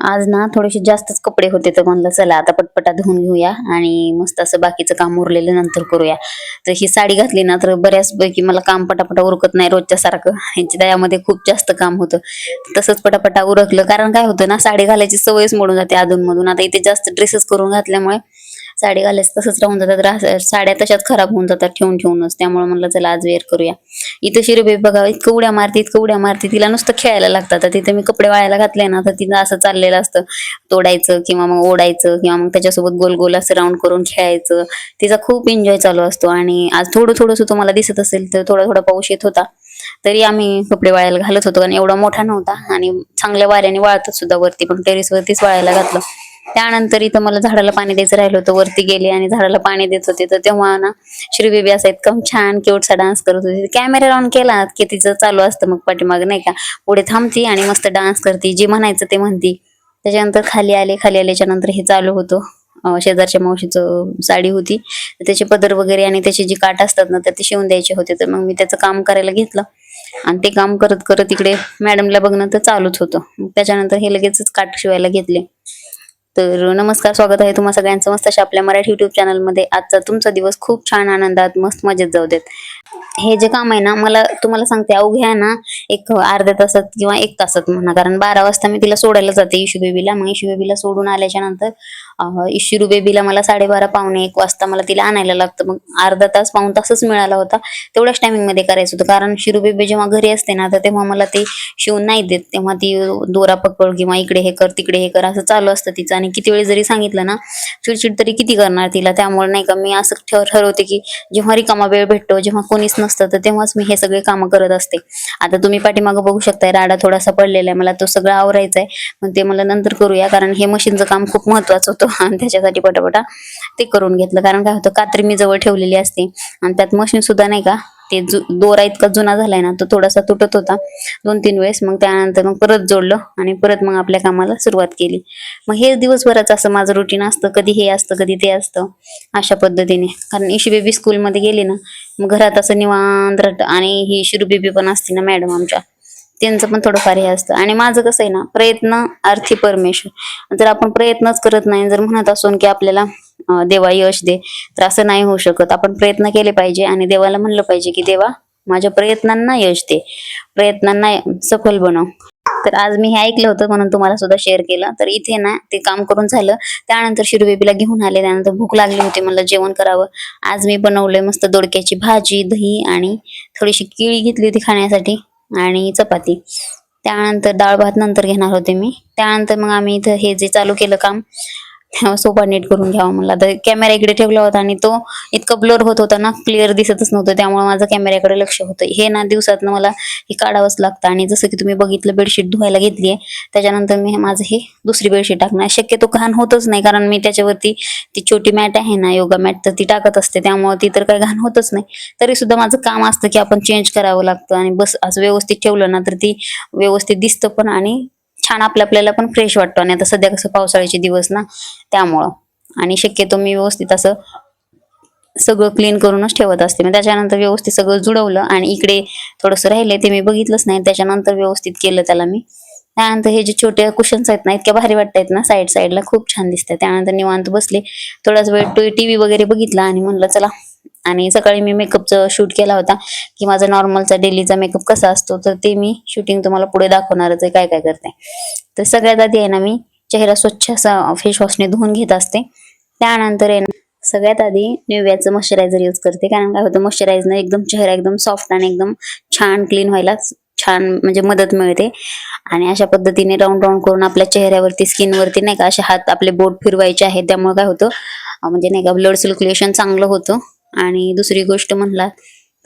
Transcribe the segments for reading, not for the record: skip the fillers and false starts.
आज ना थोडेसे जास्तच कपडे होते तर म्हणलं चला आता पटपटा धुवून घेऊया आणि मस्त असं बाकीचं काम उरलेलं नंतर करूया. तर ही साडी घातली ना तर बऱ्याचपैकी मला काम पटापटा उरकत नाही रोजच्या सारखं. ह्यांची त्यामध्ये खूप जास्त काम होतं. तसंच पटापटा उरकलं कारण काय होतं ना साडी घालायची सवयच मोडून जाते अधूनमधून. आता इथे जास्त ड्रेसेस करून घातल्यामुळे साडी घालायचं तसंच राहून जातात. साड्या तशाच खराब होऊन जातात ठेवूनच. त्यामुळे म्हणलं चला आज वेअर करूया. इथं शिरबे बघा इतकं उड्या मारते तिला नुसतं खेळायला लागतं. तर तिथे मी कपडे वाळायला घातले ना तर तिचं असं चाललेलं असतं तोडायचं किंवा मग ओढायचं किंवा मग त्याच्यासोबत गोल गोल असं राऊंड करून खेळायचं. तिचा खूप एन्जॉय चालू असतो. आणि आज थोडंसं तुम्हाला दिसत असेल तर थोडा पाऊस येत होता तरी आम्ही कपडे वाळायला घालत होतो आणि एवढा मोठा नव्हता आणि चांगल्या वाऱ्याने वाळतात सुद्धा वरती पण टेरेस वरतीच वाळायला घातलं. त्यानंतर इथं मला झाडाला पाणी द्यायचं राहिलं होतं वरती गेले आणि झाडाला पाणी देत होते. तर तेव्हा ना श्रीबेबी असा इतकं छान क्यूटसा डान्स करत होती. कॅमेरा ऑन केला की तिचं चालू असतं मग पाठीमाग नाही का पुढे थांबती आणि मस्त डान्स करते जे म्हणायचं ते म्हणती. त्याच्यानंतर खाली आल्याच्या नंतर हे चालू होतं. शेजारच्या मावशीचं साडी होती त्याचे पदर वगैरे आणि त्याचे जे काठ असतात ना तर ते शिवून द्यायचे होते. तर मग मी त्याचं काम करायला घेतलं आणि ते काम करत करत इकडे मॅडमला बघणं तर चालूच होतं. त्याच्यानंतर हे लगेचच काठ शिवायला घेतले. तर नमस्कार, स्वागत आहे तुम्हा सगळ्यांचं मस्त अशा आपल्या मराठी युट्यूब चॅनलमध्ये. आजचा तुमचा दिवस खूप छान आनंदात मस्त मजेत जाऊ देत. हे जे काम आहे ना मला तुम्हाला सांगते अवघ्या ना एक अर्ध्या तासात किंवा 1 तासात म्हणा. कारण 12 वाजता मी तिला सोडायला जाते इशू बेबीला. मग इशू बेबीला सोडून आल्याच्या नंतर इशू बेबीला मला 12:30 पावणे 1 वाजता मला तिला आणायला लागतं. मग अर्धा तास पाऊण तासच मिळाला होता. तेवढ्याच टायमिंग मध्ये करायचं होतं कारण शिरू बेबी जेव्हा घरी असते ना तर तेव्हा मला ते शिवून नाही देत. तेव्हा ती दोरा पकड किंवा इकडे हे कर तिकडे हे कर असं चालू असतं तिचं. आणि किती वेळ जरी सांगितलं ना चिडचिड तरी किती करणार तिला. त्यामुळे नाही का मी असं ठरवते की जेव्हा रिकामा वेळ भेटतो जेव्हा कोणीच नसतं तर तेव्हाच मी हे सगळे कामं करत असते. आता तुम्ही पाठीमागं बघू शकताय राडा थोडासा पडलेला आहे. मला तो सगळं आवरायचा आहे. पण ते मला नंतर करूया कारण हे मशीनचं काम खूप महत्वाचं होतं आणि त्याच्यासाठी पटापटा ते करून घेतलं. कारण काय होतं कात्री मी जवळ ठेवलेली असते आणि त्यात मशीन सुद्धा नाही का ते दोरा इतका जुना झालाय ना तो थोडासा तुटत होता 2-3 वेळेस. मग त्यानंतर मग परत जोडलं आणि परत मग आपल्या कामाला सुरुवात केली. मग हे दिवसभराचं असं माझं रुटीन असतं. कधी हे असतं कधी ते असतं अशा पद्धतीने. कारण इशू बेबी स्कूलमध्ये गेली ना मग घरात असं निवांत राहतं. आणि ही शिरू बेबी पण असते ना मॅडम आमच्या त्यांचं पण थोडंफार हे असतं. आणि माझं कसं आहे ना प्रयत्न अर्थी परमेश्वर. जर आपण प्रयत्नच करत नाही जर म्हणत असून की आपल्याला देवा यश दे तर असं नाही होऊ शकत. आपण प्रयत्न केले पाहिजे आणि देवाला म्हणलं पाहिजे की देवा माझ्या प्रयत्नांना यश दे, प्रयत्नांना सफल बनव. तर आज मी हे ऐकलं होतं म्हणून तुम्हाला सुद्धा शेअर केलं. तर इथे ना ते काम करून झालं त्यानंतर शिरू बेबीला घेऊन आले. त्यानंतर भूक लागली होती मला जेवण करावं. आज मी बनवलंय मस्त दोडक्याची भाजी दही आणि थोडीशी केळी घेतली होती खाण्यासाठी आणि चपाती. त्यानंतर डाळ भात नंतर घेणार होते मी. त्यानंतर मग आम्ही इथं हे जे चालू केलं काम सोफा नीट करून घ्यावा म्हणला. तर कॅमेरा इकडे ठेवला होता आणि तो इतका ब्लर होत होता ना क्लिअर दिसतच नव्हतं. त्यामुळे माझं कॅमेऱ्याकडे लक्ष होतं. हे ना दिवसात मला हे काढावंच लागतं. आणि जसं की तुम्ही बघितलं बेडशीट धुवायला घेतली आहे त्याच्यानंतर मी माझं हे दुसरी बेडशीट टाकणार. शक्यतो घाण होतच नाही कारण मी त्याच्यावरती ती छोटी मॅट आहे ना योगा मॅट तर ती टाकत असते त्यामुळे ती तर काही घाण होतच नाही. तरी सुद्धा माझं काम असतं की आपण चेंज करावं लागतं आणि बस असं व्यवस्थित ठेवलं ना तर ती व्यवस्थित दिसतं पण आणि छान आपल्याला पण फ्रेश वाटतो. आणि आता सध्या कसं पावसाळ्याचे दिवस ना त्यामुळं. आणि शक्यतो मी व्यवस्थित असं सगळं क्लीन करूनच ठेवत असते. मग त्याच्यानंतर व्यवस्थित सगळं जुळवलं आणि इकडे थोडंसं राहिलंय ते मी बघितलंच नाही त्याच्यानंतर व्यवस्थित केलं त्याला मी. त्यानंतर हे जे छोटे कुशन्स आहेत ना इतक्या भारी वाटतायत ना साईडला खूप छान दिसतात. त्यानंतर निवांत बसले थोडाच वेळ टीव्ही वगैरे बघितला आणि म्हणलं चला. आणि सकाळी मी मेकअपचं शूट केला होता की माझा नॉर्मलचा डेलीचा मेकअप कसा असतो तर ते मी शूटिंग तुम्हाला पुढे दाखवणारच आहे काय काय करते. तर सगळ्यात आधी आहे ना मी चेहरा स्वच्छ असा फेस वॉशने धुवून घेत असते. त्यानंतर आहे ना सगळ्यात आधी निव्याचं मॉइश्चरायझर यूज करते. कारण काय होतं मॉइश्चरायझरने एकदम चेहरा एकदम सॉफ्ट आणि एकदम छान क्लीन व्हायला छान म्हणजे मदत मिळते. आणि अशा पद्धतीने राऊंड करून आपल्या चेहऱ्यावरती स्किनवरती नाही का असे हात आपले बोट फिरवायचे आहेत. त्यामुळे काय होतं म्हणजे नाही का ब्लड सर्क्युलेशन चांगलं होतं. आणि दुसरी गोष्ट म्हणला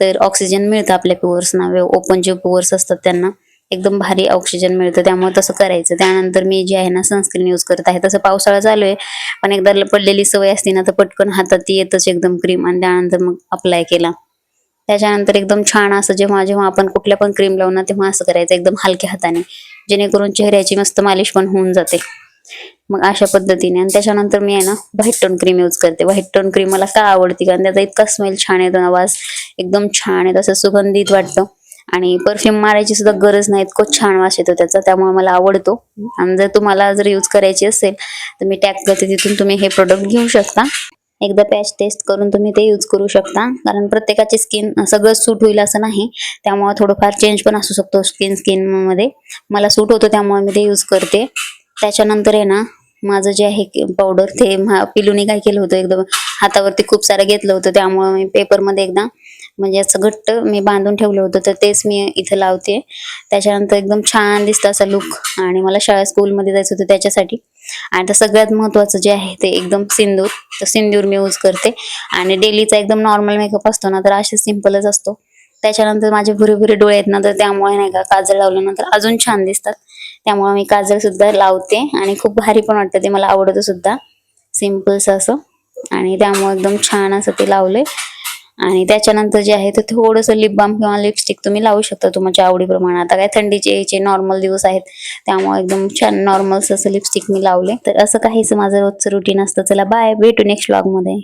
तर ऑक्सिजन मिळतं आपल्या पोअर्सना. ओपन जे पोअर्स असतात त्यांना एकदम भारी ऑक्सिजन मिळतं त्यामुळे तसं करायचं. त्यानंतर मी जे आहे ना सनस्क्रीन यूज करत आहे. तसं पावसाळा चालू आहे पण एकदा पडलेली सवय असते ना तर पटकन हातात ती येतच एकदम क्रीम आणि त्यानंतर मग अप्लाय केला. त्याच्यानंतर एकदम छान असं जेव्हा जेव्हा आपण कुठल्या पण क्रीम लावणार तेव्हा असं करायचं एकदम हलक्या हाताने जेणेकरून चेहऱ्याची मस्त मालिश पण होऊन जाते. मग अशा पद्धतीने. आणि त्याच्यानंतर मी आहे ना व्हाईट टोन क्रीम यूज करते. व्हाईट टोन क्रीम मला का आवडते कारण त्याचा इतका स्मेल छान येतो ना वास एकदम छान आहे तसं सुगंधित वाटतं. आणि परफ्यूम मारायची सुद्धा गरज नाही, इतकं छान वास येतो त्याचा, त्यामुळे मला आवडतो. आणि जर तुम्हाला जर यूज करायची असेल तर मी टॅग करते, तिथून तुम्ही हे प्रोडक्ट घेऊ शकता. एकदा पॅच टेस्ट करून तुम्ही ते यूज करू शकता, कारण प्रत्येकाची स्किन सगळं सूट होईल असं नाही, त्यामुळे थोडंफार चेंज पण असू शकतो स्किन मध्ये. मला सूट होतं त्यामुळे मी ते यूज करते. त्याच्यानंतर आहे ना, माझं जे आहे पावडर ते पिलूने काय केलं होतं, एकदम हातावरती खूप सारं घेतलं होतं, त्यामुळे मी पेपरमध्ये एकदा म्हणजे असं घट्ट मी बांधून ठेवलं होतं, तर तेच मी इथं लावते. त्याच्यानंतर एकदम छान दिसतं असा लुक. आणि मला स्कूलमध्ये जायचं होतं त्याच्यासाठी. आणि आता सगळ्यात महत्त्वाचं जे आहे ते एकदम सिंदूर, तर सिंदूर मी यूज करते. आणि डेलीचा एकदम नॉर्मल मेकअप असतो ना, तर असे सिंपलच असतो. त्याच्यानंतर माझे भुरे डोळे आहेत ना, तर त्यामुळे नाही का काजळ लावल्यानंतर अजून छान दिसतात, त्यामुळे मी काजळ सुद्धा लावते. आणि खूप भारी पण वाटतं ते, मला आवडतं सुद्धा सिंपल्स असं. आणि त्यामुळे एकदम छान असं ते लावले. आणि त्याच्यानंतर जे आहे ते थोडंसं लिप बाम किंवा लिपस्टिक तुम्ही लावू शकता तुमच्या आवडीप्रमाणे. आता काय थंडीचे याचे नॉर्मल दिवस आहेत, त्यामुळे एकदम छान नॉर्मल असं लिपस्टिक मी लावले. तर असं काहीच माझं रोजचं रुटीन असतं. चला बाय, भेटू नेक्स्ट व्लॉग मध्ये.